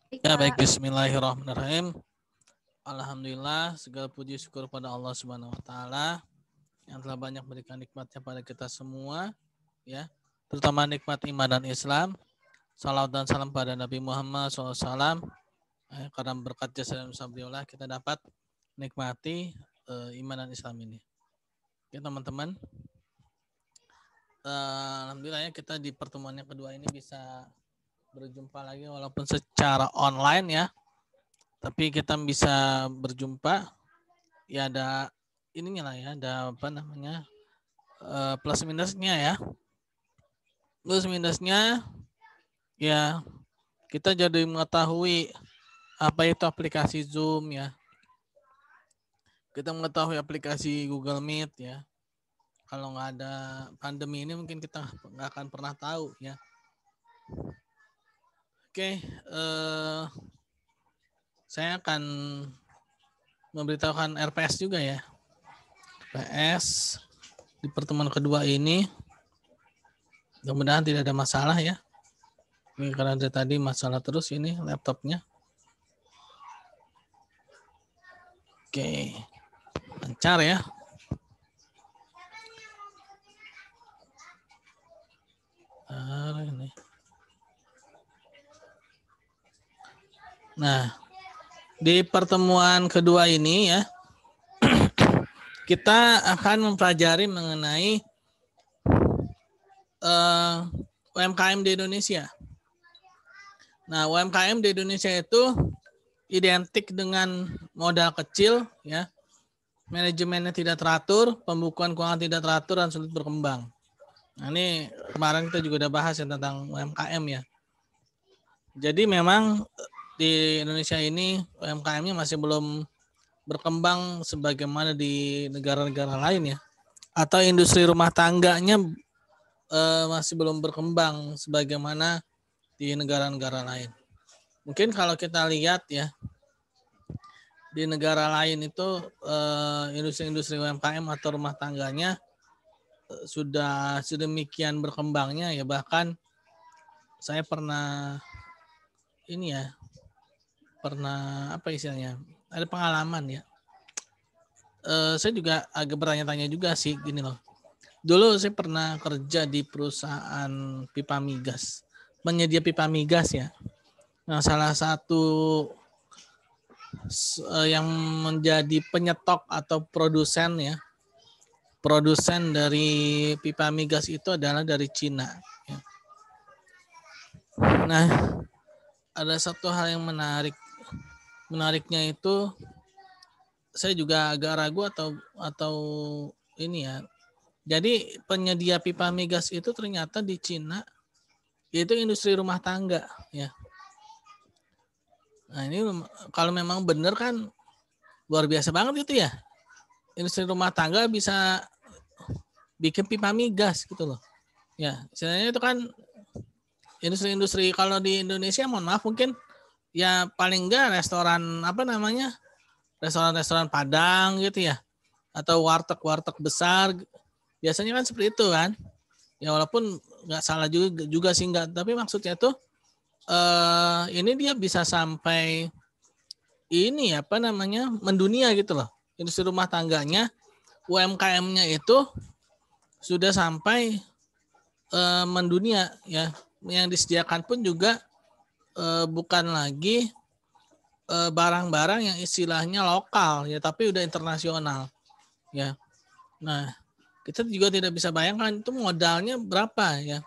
Baik, Ya baik, Kak. Bismillahirrahmanirrahim. Alhamdulillah, segala puji syukur pada Allah Subhanahu Wa Taala yang telah banyak berikan nikmatnya pada kita semua, ya, terutama nikmat iman dan Islam. Salawat dan salam pada Nabi Muhammad SAW. Karena berkat jasa dan usaha beliau kita dapat nikmati iman dan Islam ini. Ya teman-teman, alhamdulillah ya kita di pertemuan yang kedua ini bisa berjumpa lagi walaupun secara online ya. Tapi kita bisa berjumpa ya, ada ininya lah ya, ada apa namanya, plus minusnya ya. Plus minusnya ya, kita jadi mengetahui apa itu aplikasi Zoom ya. Kita mengetahui aplikasi Google Meet ya. Kalau nggak ada pandemi ini mungkin kita nggak akan pernah tahu ya. Oke, saya akan memberitahukan RPS juga ya. RPS di pertemuan kedua ini mudah-mudahan tidak ada masalah ya. Ini karena dari tadi masalah terus ini laptopnya. Oke, lancar ya. Ini. Nah, di pertemuan kedua ini ya, kita akan mempelajari mengenai UMKM di Indonesia. Nah, UMKM di Indonesia itu identik dengan modal kecil ya, manajemennya tidak teratur, pembukuan keuangan tidak teratur dan sulit berkembang. Nah, ini kemarin kita juga udah bahas ya tentang UMKM ya. Jadi memang di Indonesia ini UMKM-nya masih belum berkembang sebagaimana di negara-negara lain ya. Atau industri rumah tangganya masih belum berkembang sebagaimana di negara-negara lain. Mungkin kalau kita lihat ya, di negara lain itu industri-industri UMKM atau rumah tangganya sudah sedemikian berkembangnya ya, bahkan saya pernah ini ya, pernah apa istilahnya, ada pengalaman ya. Saya juga agak bertanya-tanya juga sih gini loh. Dulu saya pernah kerja di perusahaan pipa migas, penyedia pipa migas ya. Nah, salah satu yang menjadi penyetok atau produsen ya, produsen dari pipa migas itu adalah dari Cina. Ya. Nah, ada satu hal yang menariknya itu saya juga agak ragu atau ini ya. Jadi penyedia pipa migas itu ternyata di Cina itu industri rumah tangga ya. Nah ini kalau memang benar kan luar biasa banget itu ya. Industri rumah tangga bisa bikin pipa migas gitu loh. Ya, istilahnya itu kan industri-industri kalau di Indonesia mohon maaf mungkin ya paling enggak restoran apa namanya? Restoran-restoran Padang gitu ya. Atau warteg-warteg besar. Biasanya kan seperti itu kan. Ya walaupun nggak salah juga sih nggak, tapi maksudnya tuh ini dia bisa sampai ini apa namanya mendunia gitu loh. Industri rumah tangganya UMKM-nya itu sudah sampai mendunia ya. Yang disediakan pun juga bukan lagi barang-barang yang istilahnya lokal ya, tapi udah internasional ya. Nah, kita juga tidak bisa bayangkan itu modalnya berapa ya.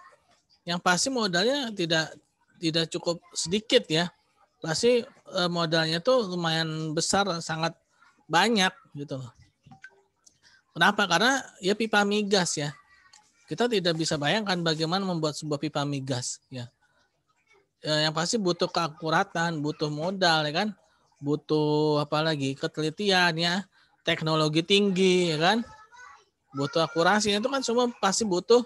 Yang pasti modalnya tidak cukup sedikit ya. Pasti modalnya tuh lumayan besar, sangat banyak gitu loh. Kenapa? Karena ya pipa migas ya. Kita tidak bisa bayangkan bagaimana membuat sebuah pipa migas ya. Yang pasti butuh keakuratan, butuh modal ya kan. Butuh apa lagi? Ketelitian ya, teknologi tinggi ya kan. Butuh akurasi, itu kan semua pasti butuh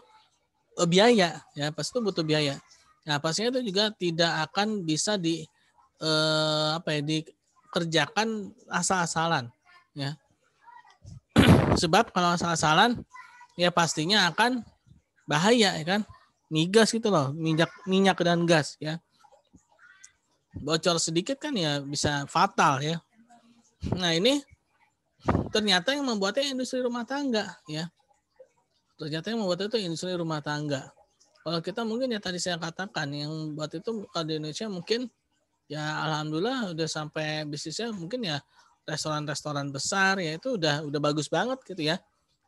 biaya ya, pasti itu butuh biaya. Nah, pastinya itu juga tidak akan bisa dikerjakan asal-asalan ya. Sebab kalau asal-asalan ya pastinya akan bahaya ya kan, migas gitu loh, minyak dan gas ya. bocor sedikit kan ya bisa fatal ya. Nah ini ternyata yang membuatnya industri rumah tangga ya. Ternyata yang membuat itu industri rumah tangga. Kalau kita mungkin ya tadi saya katakan yang buat itu kalau di Indonesia mungkin ya alhamdulillah udah sampai bisnisnya mungkin ya restoran-restoran besar ya itu udah bagus banget gitu ya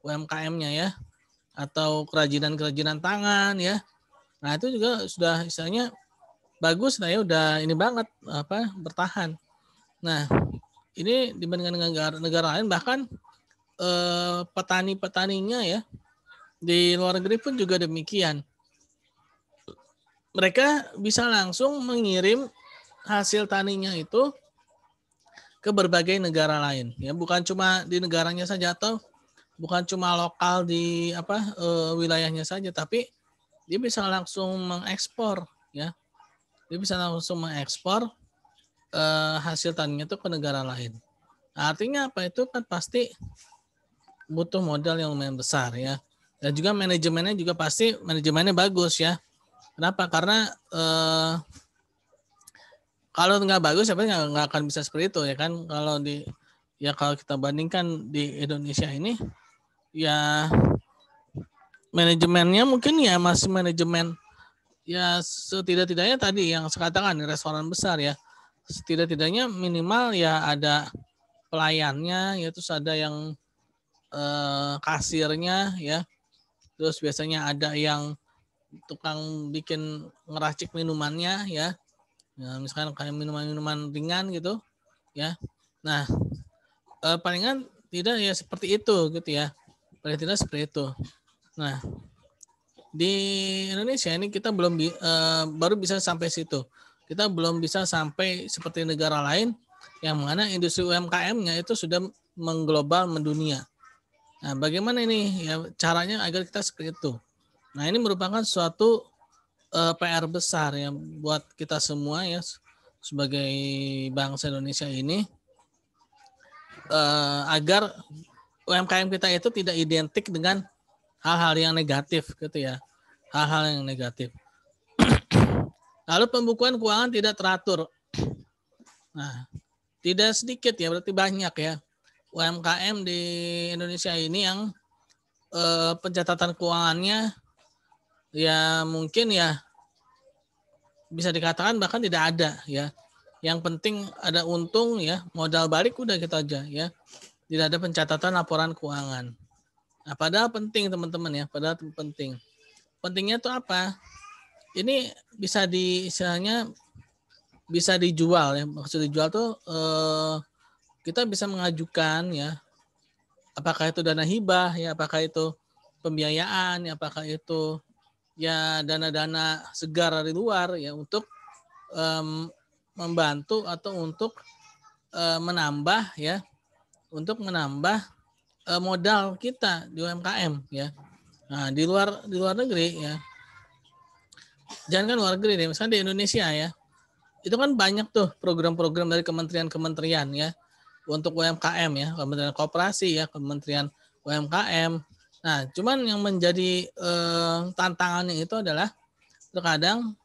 UMKM-nya ya, atau kerajinan-kerajinan tangan ya. Nah itu juga sudah istilahnya bagus, nah ya udah ini banget bertahan. Nah ini dibandingkan dengan negara lain bahkan petani-petaninya ya di luar negeri pun juga demikian. Mereka bisa langsung mengirim hasil taninya itu ke berbagai negara lain ya, bukan cuma di negaranya saja atau bukan cuma lokal di wilayahnya saja, tapi dia bisa langsung mengekspor ya. Dia bisa langsung mengekspor hasil taninya itu ke negara lain. Nah, artinya apa? Itu kan pasti butuh modal yang lumayan besar ya. Dan juga manajemennya juga pasti manajemennya bagus ya. Kenapa? Karena kalau nggak bagus ya nggak akan bisa seperti itu ya kan. Kalau kita bandingkan di Indonesia ini ya manajemennya mungkin ya masih manajemen ya setidak-tidaknya tadi yang saya katakan restoran besar ya. Setidak-tidaknya minimal ya ada pelayannya ya, terus ada yang kasirnya ya. Terus biasanya ada yang tukang bikin ngeracik minumannya ya. Nah, misalkan kayak minuman-minuman ringan gitu ya. Nah, palingan tidak ya seperti itu gitu ya. Paling tidak seperti itu. Nah, di Indonesia ini kita belum baru bisa sampai situ. Kita belum bisa sampai seperti negara lain yang mana industri UMKM-nya itu sudah mengglobal mendunia. Nah, bagaimana ini ya caranya agar kita seperti itu? Nah, ini merupakan suatu PR besar ya buat kita semua ya sebagai bangsa Indonesia ini agar UMKM kita itu tidak identik dengan hal-hal yang negatif gitu ya. Hal-hal yang negatif. Lalu pembukuan keuangan tidak teratur. Nah, tidak sedikit ya, berarti banyak ya UMKM di Indonesia ini yang pencatatan keuangannya ya mungkin ya bisa dikatakan bahkan tidak ada ya. Yang penting ada untung ya, modal balik udah gitu aja ya. Tidak ada pencatatan laporan keuangan. Nah, padahal penting teman-teman ya, padahal penting. Pentingnya tuh apa? Ini bisa istilahnya bisa dijual ya. Maksud dijual tuh kita bisa mengajukan ya. Apakah itu dana hibah ya, apakah itu pembiayaan ya, apakah itu ya dana-dana segar dari luar ya untuk membantu atau untuk menambah ya, untuk menambah modal kita di UMKM ya. Nah, di luar negeri ya. Jangan kan luar negeri deh, misalnya di Indonesia ya. Itu kan banyak tuh program-program dari kementerian-kementerian ya untuk UMKM ya, Kementerian Koperasi ya, Kementerian UMKM. Nah, cuman yang menjadi tantangannya itu adalah terkadang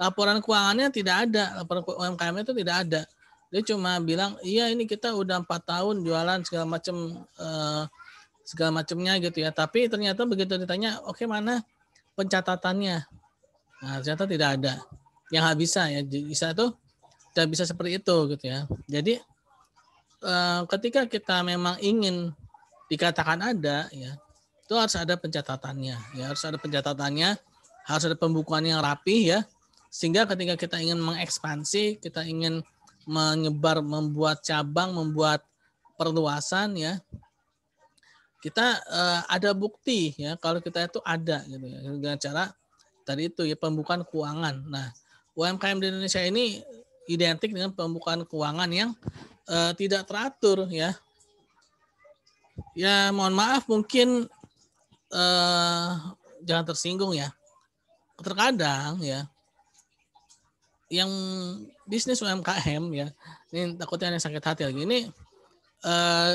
laporan keuangannya tidak ada, laporan UMKM itu tidak ada. Dia cuma bilang, iya ini kita udah 4 tahun jualan segala macamnya gitu ya. Tapi ternyata begitu ditanya, oke mana pencatatannya? Nah, ternyata tidak ada. Yang nggak bisa ya, bisa tuh tidak bisa seperti itu gitu ya. Jadi ketika kita memang ingin dikatakan ada ya, itu harus ada pencatatannya ya, harus ada pencatatannya, harus ada pembukuan yang rapi ya, sehingga ketika kita ingin mengekspansi, kita ingin menyebar, membuat cabang, membuat perluasan ya, kita ada bukti ya kalau kita itu ada gitu ya, dengan cara tadi itu ya pembukaan keuangan. Nah, UMKM di Indonesia ini identik dengan pembukaan keuangan yang tidak teratur ya. Ya mohon maaf mungkin jangan tersinggung ya. Terkadang ya yang bisnis UMKM ya, ini takutnya yang sakit hati lagi. Ini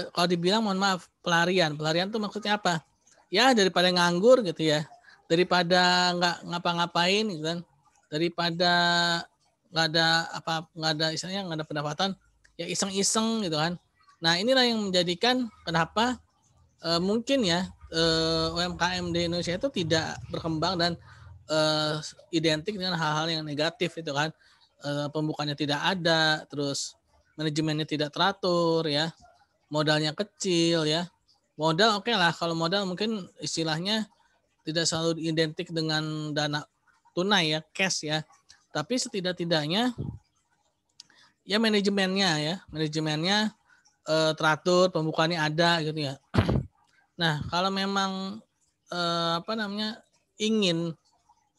kalau dibilang mohon maaf pelarian tuh maksudnya apa? Ya daripada nganggur gitu ya, daripada nggak ngapa-ngapain gitu kan, daripada nggak ada istilahnya, nggak ada pendapatan, ya iseng-iseng gitu kan. Nah inilah yang menjadikan kenapa mungkin ya UMKM di Indonesia itu tidak berkembang dan identik dengan hal-hal yang negatif itu kan. Pembukanya tidak ada, terus manajemennya tidak teratur ya, modalnya kecil ya. Modal oke lah, kalau modal mungkin istilahnya tidak selalu identik dengan dana tunai ya, cash ya. Tapi setidak-tidaknya ya manajemennya teratur, pembukaannya ada gitu ya. Nah, kalau memang ingin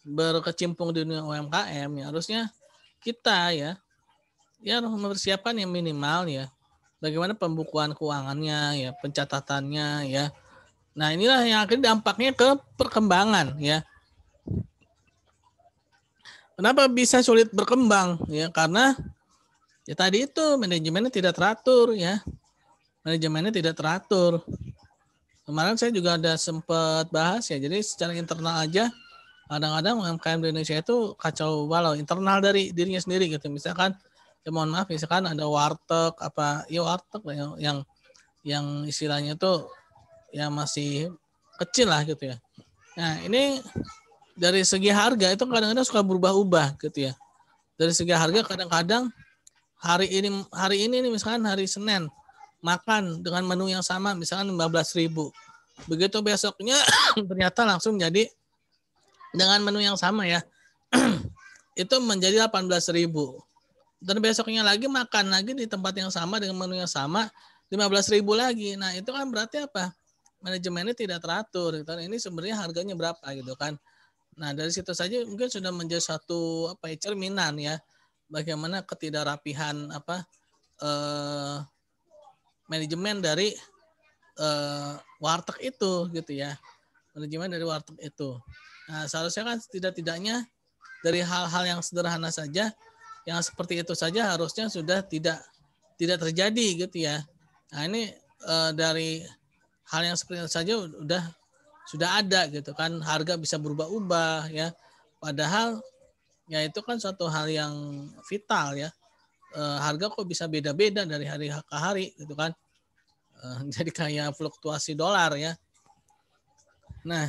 berkecimpung di dunia UMKM ya harusnya kita ya harus mempersiapkan yang minimal ya. Bagaimana pembukuan keuangannya ya, pencatatannya ya. Nah, inilah yang akhirnya dampaknya ke perkembangan ya. Kenapa bisa sulit berkembang ya? Karena ya tadi itu manajemennya tidak teratur ya. Manajemennya tidak teratur. Kemarin saya juga ada sempat bahas ya. Jadi secara internal aja kadang-kadang UMKM di Indonesia itu kacau balau internal dari dirinya sendiri gitu. Misalkan ya mohon maaf, misalkan ada warteg warteg lah yang istilahnya tuh yang masih kecil lah gitu ya. Nah ini dari segi harga itu kadang-kadang suka berubah-ubah gitu ya. Dari segi harga kadang-kadang hari ini nih misalkan hari Senin makan dengan menu yang sama misalkan 15.000. Begitu besoknya ternyata langsung jadi dengan menu yang sama ya. Itu menjadi 18.000. Dan besoknya lagi makan lagi di tempat yang sama dengan menu yang sama 15.000 lagi. Nah, itu kan berarti apa? Manajemennya tidak teratur. Dan ini sebenarnya harganya berapa gitu kan. Nah, dari situ saja mungkin sudah menjadi satu cerminan ya bagaimana ketidakrapihan manajemen dari warteg itu gitu ya. Manajemen dari warteg itu. Nah, seharusnya kan tidak-tidaknya dari hal-hal yang sederhana saja, yang seperti itu saja harusnya sudah tidak terjadi gitu ya. Nah, ini dari hal yang seperti itu saja sudah ada gitu kan, harga bisa berubah-ubah ya. Padahal ya itu kan suatu hal yang vital ya. Harga kok bisa beda-beda dari hari ke hari gitu kan. Jadi kayak fluktuasi dolar ya. Nah,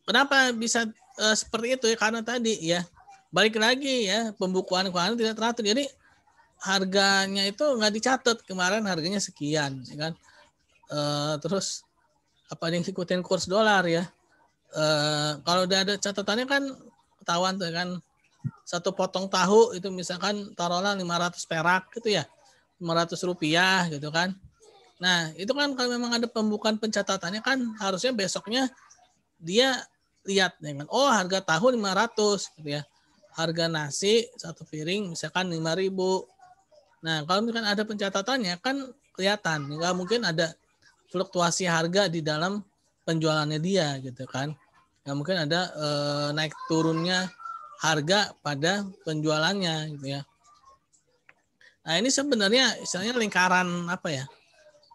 kenapa bisa seperti itu ya? Karena tadi ya balik lagi ya pembukuan keuangan tidak teratur. Jadi harganya itu nggak dicatat, kemarin harganya sekian, ya kan? Terus apa yang ikutin kurs dolar ya? Kalau udah ada catatannya kan ketahuan tuh kan, satu potong tahu itu misalkan taruhlah 500 perak gitu ya, 500 rupiah gitu kan. Nah itu kan kalau memang ada pembukaan pencatatannya kan harusnya besoknya dia lihat ya kan, oh harga tahu 500 gitu ya, harga nasi satu piring misalkan 5.000. Nah kalau misalkan ada pencatatannya kan kelihatan, nggak mungkin ada fluktuasi harga di dalam penjualannya dia gitu kan, nggak mungkin ada naik turunnya harga pada penjualannya gitu ya. Nah ini sebenarnya istilahnya lingkaran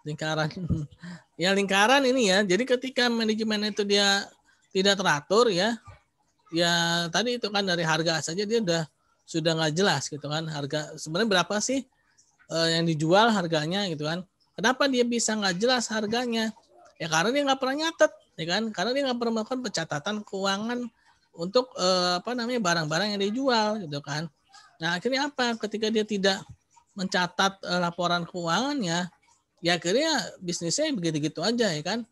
lingkaran ini ya. Jadi ketika manajemen itu dia tidak teratur ya tadi itu kan dari harga saja dia sudah nggak jelas gitu kan, harga sebenarnya berapa sih yang dijual harganya gitu kan. Kenapa dia bisa nggak jelas harganya? Ya karena dia nggak pernah nyatet ya kan, karena dia nggak pernah melakukan pencatatan keuangan untuk barang-barang yang dijual gitu kan. Nah akhirnya apa? Ketika dia tidak mencatat laporan keuangannya, ya akhirnya bisnisnya begitu-gitu aja ya kan.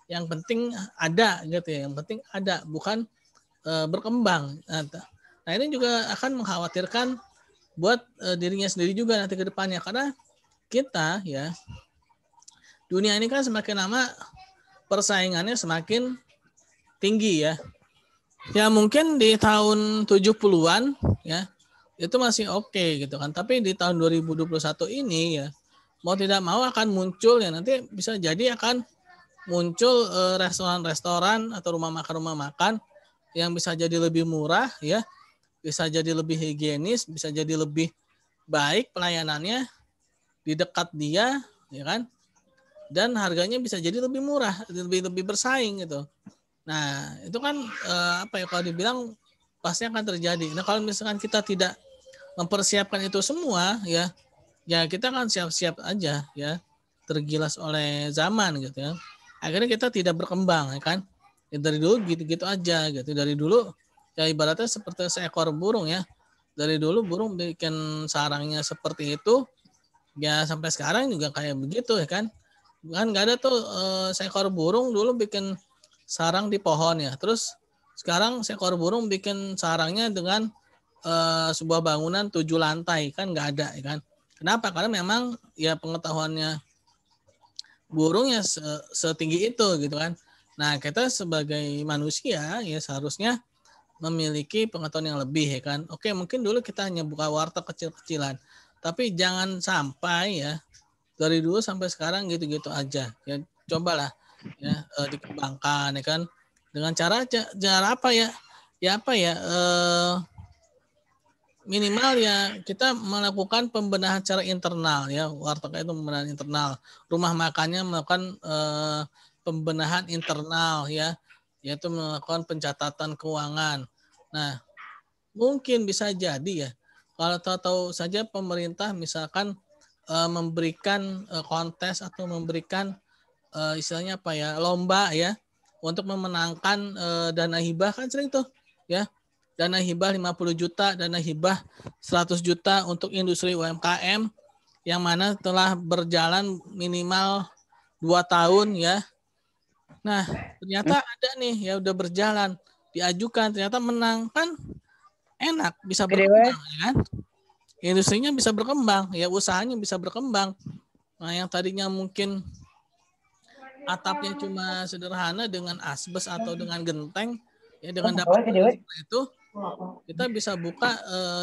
Yang penting ada gitu ya, yang penting ada, bukan berkembang. Nah ini juga akan mengkhawatirkan buat dirinya sendiri juga nanti ke depannya, karena kita ya dunia ini kan semakin lama persaingannya semakin tinggi ya. Ya mungkin di tahun 70-an ya itu masih oke gitu kan. Tapi di tahun 2021 ini ya mau tidak mau akan muncul ya, nanti bisa jadi akan muncul restoran-restoran atau rumah makan yang bisa jadi lebih murah ya, bisa jadi lebih higienis, bisa jadi lebih baik pelayanannya di dekat dia ya kan. Dan harganya bisa jadi lebih murah, lebih bersaing gitu. Nah, itu kan kalau dibilang pasti akan terjadi. Nah, kalau misalkan kita tidak mempersiapkan itu semua, ya kita akan siap-siap aja, ya tergilas oleh zaman gitu ya. Akhirnya kita tidak berkembang, ya kan? Ya, dari dulu gitu-gitu aja gitu. Dari dulu ya ibaratnya seperti seekor burung ya. Dari dulu burung bikin sarangnya seperti itu, ya sampai sekarang juga kayak begitu ya kan. Kan nggak ada tuh seekor burung dulu bikin sarang di pohon ya. Terus sekarang seekor burung bikin sarangnya dengan sebuah bangunan 7 lantai, kan nggak ada ya kan. Kenapa? Karena memang ya pengetahuannya burung ya setinggi itu gitu kan. Nah, kita sebagai manusia ya seharusnya memiliki pengetahuan yang lebih ya kan. Oke, mungkin dulu kita hanya buka warteg kecil-kecilan, tapi jangan sampai ya dari dulu sampai sekarang gitu-gitu aja. Ya cobalah ya dikembangkan ya kan dengan cara apa ya? Ya apa ya? Minimal ya kita melakukan pembenahan secara internal ya, warteg itu pembenahan internal, rumah makannya melakukan pembenahan internal ya, yaitu melakukan pencatatan keuangan. Nah, mungkin bisa jadi ya kalau tahu-tahu saja pemerintah misalkan memberikan kontes atau memberikan istilahnya apa ya, lomba ya untuk memenangkan dana hibah, kan sering tuh ya, dana hibah 50 juta, dana hibah 100 juta untuk industri UMKM yang mana telah berjalan minimal 2 tahun ya. Nah, ternyata ada nih ya udah berjalan, diajukan, ternyata menang, kan enak, bisa berkembang ya kan. Industrinya bisa berkembang, ya usahanya bisa berkembang. Nah, yang tadinya mungkin atapnya cuma sederhana dengan asbes atau dengan genteng, ya dengan dapat itu kita bisa buka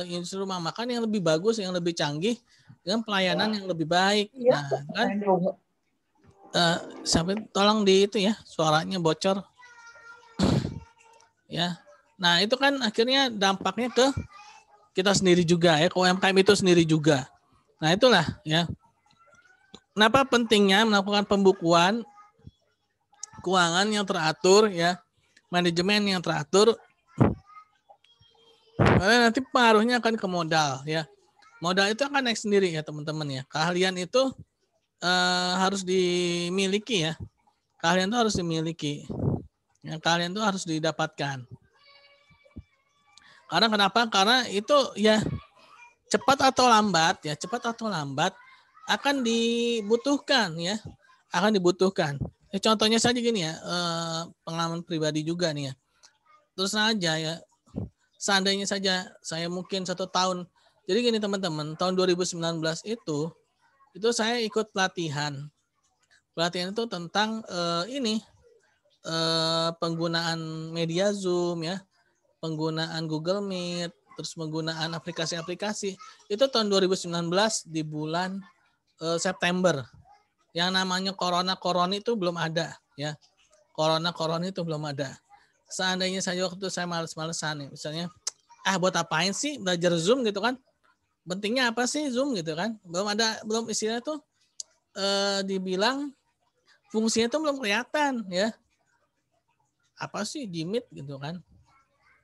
industri rumah makan yang lebih bagus, yang lebih canggih, dengan pelayanan yang lebih baik. Nah, kan sampai tolong di itu ya, suaranya bocor. Ya. Nah, itu kan akhirnya dampaknya ke kita sendiri juga ya, ke UMKM itu sendiri juga. Nah, itulah ya. Kenapa pentingnya melakukan pembukuan keuangan yang teratur ya, manajemen yang teratur, karena nanti pengaruhnya akan ke modal ya. Modal itu akan naik sendiri ya teman-teman ya. Keahlian itu harus dimiliki ya. Keahlian itu harus dimiliki. Ya, keahlian itu harus didapatkan. Karena kenapa? Karena itu ya cepat atau lambat ya, cepat atau lambat akan dibutuhkan ya, akan dibutuhkan. Ya, contohnya saja gini ya, pengalaman pribadi juga nih ya. Terus saja ya, seandainya saja saya mungkin 1 tahun. Jadi gini teman-teman, tahun 2019 itu saya ikut pelatihan. Pelatihan itu tentang penggunaan media Zoom ya, penggunaan Google Meet, terus penggunaan aplikasi-aplikasi. Itu tahun 2019 di bulan September. Yang namanya corona itu belum ada ya. Corona itu belum ada. Seandainya saya waktu itu saya males-malesan nih, misalnya buat apain sih belajar Zoom gitu kan? Pentingnya apa sih Zoom gitu kan? Belum istilah tuh dibilang fungsinya tuh belum kelihatan ya. Apa sih Jimit gitu kan?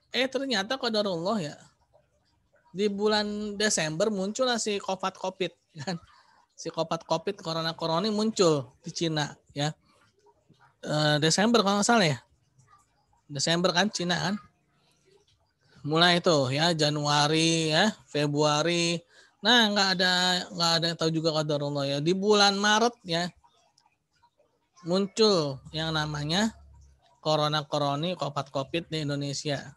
Ternyata qadarullah ya. Di bulan Desember muncullah si COVID kan. Si COVID corona muncul di Cina ya. Desember kalau nggak salah ya. Desember kan Cina kan. Mulai itu ya Januari ya, Februari. Nah, nggak ada yang tahu juga qadarullah ya. Di bulan Maret ya muncul yang namanya COVID di Indonesia.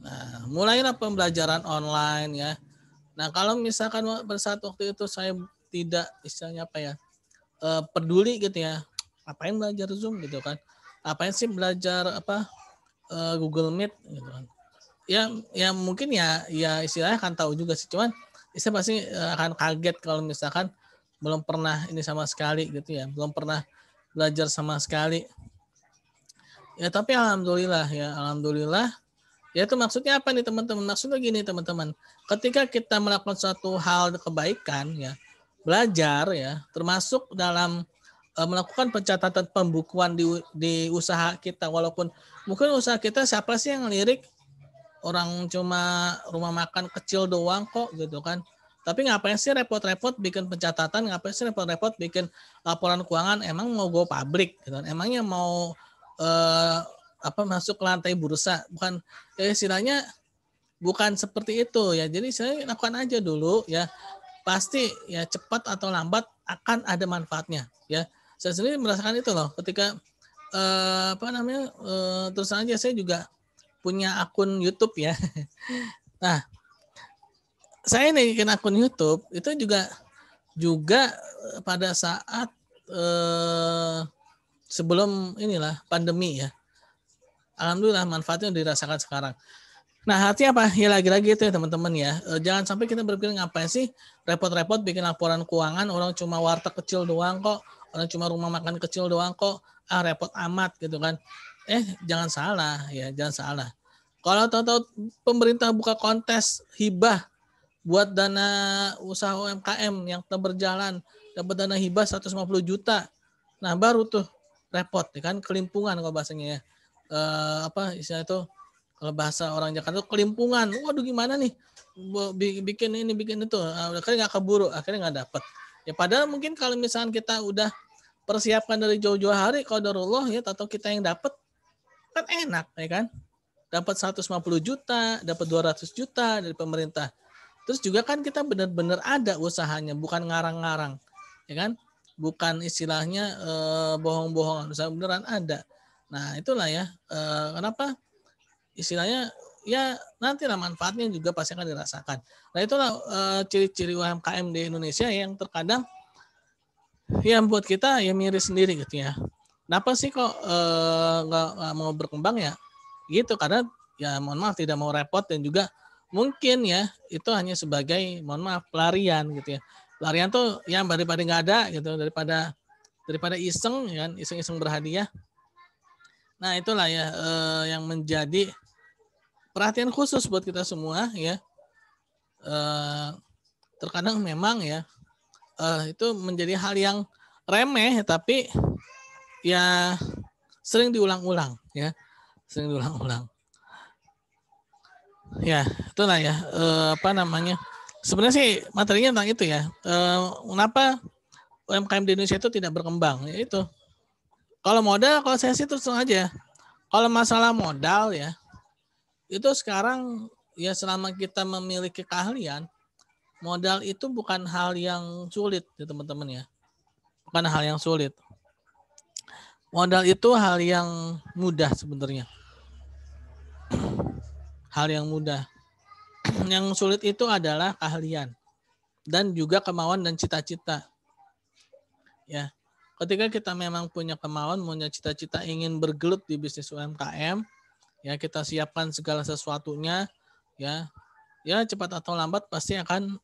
Nah, mulailah pembelajaran online ya. Nah, kalau misalkan pada saat waktu itu saya tidak istilahnya apa ya, peduli gitu ya, apain belajar Zoom gitu kan, apain sih belajar Google Meet gitu kan. Ya mungkin ya istilahnya akan tahu juga sih, cuman saya pasti akan kaget kalau misalkan belum pernah ini sama sekali gitu ya, belum pernah belajar sama sekali. Ya tapi alhamdulillah ya itu maksudnya apa nih teman-teman? Maksudnya gini teman-teman, ketika kita melakukan suatu hal kebaikan ya, belajar ya, termasuk dalam melakukan pencatatan pembukuan di usaha kita, walaupun mungkin usaha kita siapa sih yang lirik orang cuma rumah makan kecil doang kok gitu kan. Tapi ngapain sih repot-repot bikin pencatatan, ngapain sih repot-repot bikin laporan keuangan, emang mau go publik gitu kan. Emangnya mau masuk ke lantai bursa, bukan istilahnya bukan seperti itu ya. Jadi saya lakukan aja dulu ya. Pasti ya cepat atau lambat akan ada manfaatnya ya. Saya sendiri merasakan itu loh ketika terus aja saya juga punya akun YouTube ya. Nah, saya nih bikin akun YouTube itu juga pada saat sebelum inilah pandemi ya. Alhamdulillah manfaatnya dirasakan sekarang. Nah, artinya apa? Ya lagi-lagi itu ya teman-teman ya. Jangan sampai kita berpikir ngapain sih repot-repot bikin laporan keuangan, orang cuma warteg kecil doang kok, orang cuma rumah makan kecil doang kok, repot amat gitu kan. Jangan salah ya, jangan salah. Kalau tahu-tahu pemerintah buka kontes hibah buat dana usaha UMKM yang tetap berjalan, dapat dana hibah 150 juta. Nah, baru tuh repot ya kan, kelimpungan kalau bahasanya ya. Istilah itu kalau bahasa orang Jakarta itu kelimpungan. Waduh gimana nih? Bikin ini, bikin itu. Akhirnya nggak keburu, akhirnya nggak dapat. Ya padahal mungkin kalau misalkan kita udah persiapkan dari jauh-jauh hari, kalau qadarullah ya, atau kita yang dapat kan enak ya kan. Dapat 150 juta, dapat 200 juta dari pemerintah. Terus juga kan kita benar-benar ada usahanya, bukan ngarang-ngarang. Ya kan? Bukan istilahnya bohong-bohongan, usaha beneran ada. Nah, itulah ya. Kenapa? Istilahnya ya nantilah manfaatnya juga pasti akan dirasakan. Nah, itulah ciri-ciri UMKM di Indonesia yang terkadang ya buat kita ya miris sendiri gitu ya. Kenapa sih kok nggak mau berkembang ya? Gitu, karena ya mohon maaf tidak mau repot dan juga mungkin ya itu hanya sebagai mohon maaf pelarian gitu ya. Pelarian tuh ya daripada nggak ada gitu, daripada iseng ya kan, iseng-iseng berhadiah. Nah, itulah ya yang menjadi perhatian khusus buat kita semua ya. Terkadang memang ya itu menjadi hal yang remeh tapi ya sering diulang-ulang ya. Sering diulang-ulang. Ya, itulah ya sebenarnya sih materinya tentang itu ya. Kenapa UMKM di Indonesia itu tidak berkembang? Ya itu. Kalau modal, kalau saya sih terus aja. Kalau masalah modal ya, itu sekarang ya selama kita memiliki keahlian, modal itu bukan hal yang sulit ya teman-teman ya. Bukan hal yang sulit. Modal itu hal yang mudah sebenarnya. Hal yang mudah. Yang sulit itu adalah keahlian dan juga kemauan dan cita-cita. Ya. Ketika kita memang punya kemauan, punya cita-cita ingin bergelut di bisnis UMKM, ya kita siapkan segala sesuatunya, ya. Ya cepat atau lambat pasti akan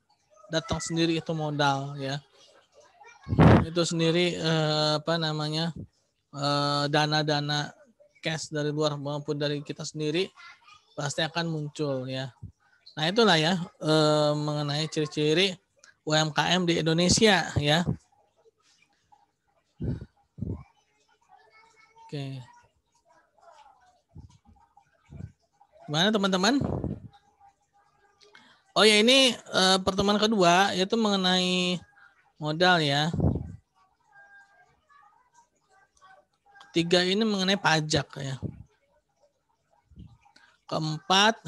datang sendiri itu modal, ya. Itu sendiri dana-dana cash dari luar maupun dari kita sendiri pasti akan muncul ya. Nah, itulah ya mengenai ciri-ciri UMKM di Indonesia ya. Oke. Gimana teman-teman? Oh ya, ini pertemuan kedua yaitu mengenai modal ya. Ketiga ini mengenai pajak ya. Keempat,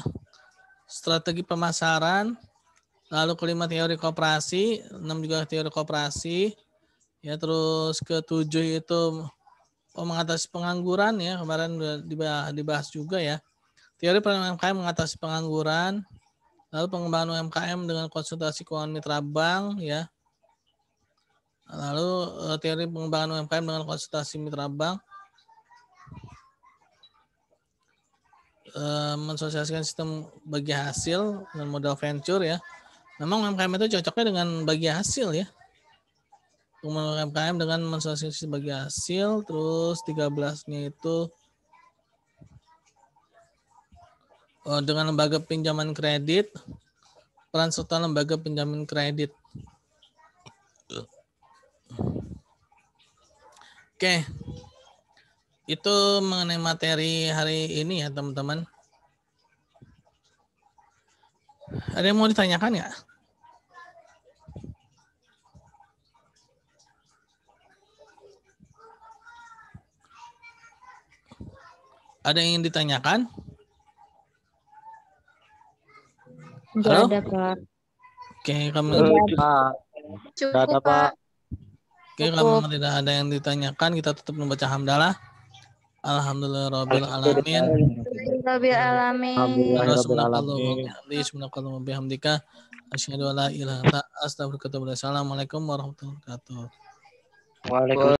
strategi pemasaran. Lalu kelima teori koperasi, 6 juga teori koperasi. Ya, terus ketujuh itu mengatasi pengangguran ya, kemarin dibahas juga ya. Teori UMKM mengatasi pengangguran. Lalu pengembangan UMKM dengan konsultasi keuangan mitra bank ya. Lalu teori pengembangan UMKM dengan konsultasi mitra bank. Mensosialisasikan sistem bagi hasil dengan modal venture ya. Memang UMKM itu cocoknya dengan bagi hasil ya. UMKM dengan mensosialisasi bagi hasil. Terus 13-nya itu dengan lembaga pinjaman kredit. Peran serta lembaga pinjaman kredit. Oke. Itu mengenai materi hari ini ya teman-teman. Ada yang mau ditanyakan nggak? Ada yang ingin ditanyakan? Enggak Halo? ada, Pak. Oke, kami Cukup, Pak. Oke, kalau tidak ada yang ditanyakan, kita tetap membaca hamdalah. Alhamdulillahirabbil alamin. Rabbil alamin. Subhanakallahumma bihamdika asyhadu an la ilaha illa anta astaghfiruka wa atubu ilaik. Assalamualaikum warahmatullahi wabarakatuh. Waalaikumsalam.